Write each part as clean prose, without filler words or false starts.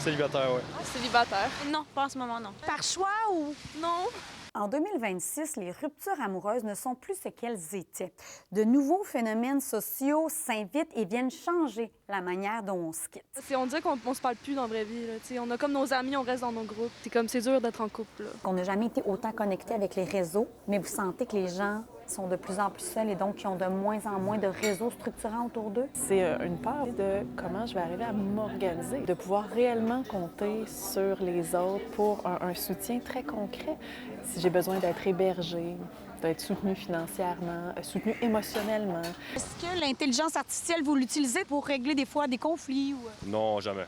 Célibataire, ouais. Célibataire. Non, pas en ce moment, non. Par choix ou... Non. En 2026, les ruptures amoureuses ne sont plus ce qu'elles étaient. De nouveaux phénomènes sociaux s'invitent et viennent changer la manière dont on se quitte. On dirait qu'on se parle plus dans la vraie vie. Là. On a comme nos amis, on reste dans nos groupes. C'est dur d'être en couple. Là. On n'a jamais été autant connecté avec les réseaux, mais vous sentez que les gens sont de plus en plus seuls et donc qui ont de moins en moins de réseaux structurants autour d'eux? C'est une peur de comment je vais arriver à m'organiser, de pouvoir réellement compter sur les autres pour un soutien très concret. Si j'ai besoin d'être hébergée, d'être soutenue financièrement, soutenue émotionnellement. Est-ce que l'intelligence artificielle, vous l'utilisez pour régler des fois des conflits? Non, jamais.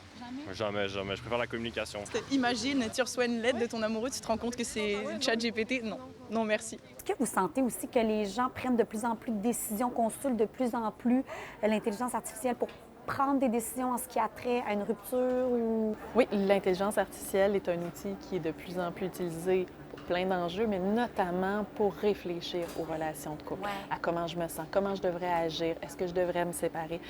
Jamais. Je préfère la communication. Imagine, tu reçois une lettre de ton amoureux, tu te rends compte que c'est ChatGPT. Non, non merci. Est-ce que vous sentez aussi que les gens prennent de plus en plus de décisions, consultent de plus en plus l'intelligence artificielle pour prendre des décisions en ce qui a trait à une rupture ou... Oui, l'intelligence artificielle est un outil qui est de plus en plus utilisé pour plein d'enjeux, mais notamment pour réfléchir aux relations de couple, à comment je me sens, comment je devrais agir, est-ce que je devrais me séparer.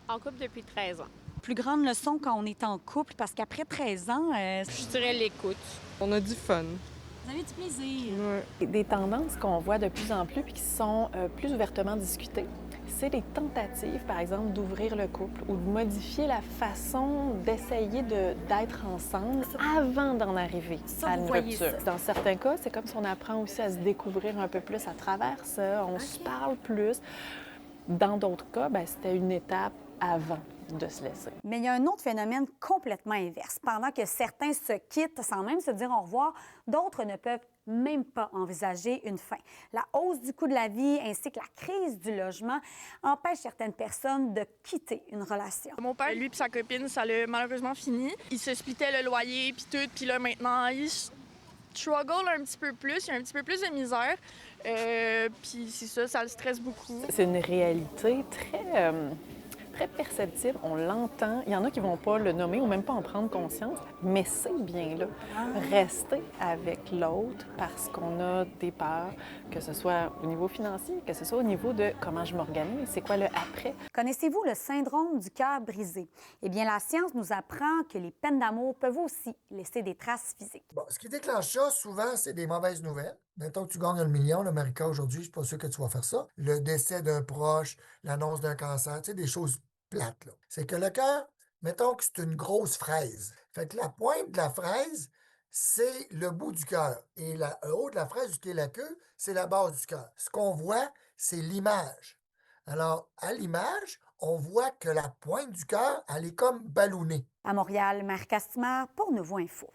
En couple depuis 13 ans. Plus grande leçon quand on est en couple, parce qu'après 13 ans... Je dirais l'écoute. On a du fun. Vous avez du plaisir. Des tendances qu'on voit de plus en plus et qui sont plus ouvertement discutées, c'est les tentatives, par exemple, d'ouvrir le couple ou de modifier la façon d'essayer d'être ensemble avant d'en arriver à une rupture. Dans certains cas, c'est comme si on apprend aussi à se découvrir un peu plus à travers ça, on se parle plus. Dans d'autres cas, c'était une étape avant de se laisser. Mais il y a un autre phénomène complètement inverse. Pendant que certains se quittent sans même se dire au revoir, d'autres ne peuvent même pas envisager une fin. La hausse du coût de la vie ainsi que la crise du logement empêchent certaines personnes de quitter une relation. Mon père, lui et sa copine, ça l'a malheureusement fini. Ils se splittaient le loyer puis tout, puis là maintenant, ils struggle un petit peu plus, il y a un petit peu plus de misère. Puis c'est ça le stresse beaucoup. C'est une réalité très perceptible, on l'entend. Il y en a qui ne vont pas le nommer ou même pas en prendre conscience, mais c'est bien là. Rester avec l'autre parce qu'on a des peurs, que ce soit au niveau financier, que ce soit au niveau de comment je m'organise, c'est quoi le après. Connaissez-vous le syndrome du cœur brisé? Eh bien, la science nous apprend que les peines d'amour peuvent aussi laisser des traces physiques. Bon, ce qui déclenche ça, souvent, c'est des mauvaises nouvelles. Mettons que tu gagnes 1 million, là, Marika, aujourd'hui, je suis pas sûr que tu vas faire ça. Le décès d'un proche, l'annonce d'un cancer, tu sais, des choses plates, là. C'est que le cœur, mettons que c'est une grosse fraise. Fait que la pointe de la fraise, c'est le bout du cœur. Et le haut de la fraise, qui est la queue, c'est la base du cœur. Ce qu'on voit, c'est l'image. Alors, à l'image, on voit que la pointe du cœur, elle est comme ballonnée. À Montréal, Marie Castimard pour Nouveau Info.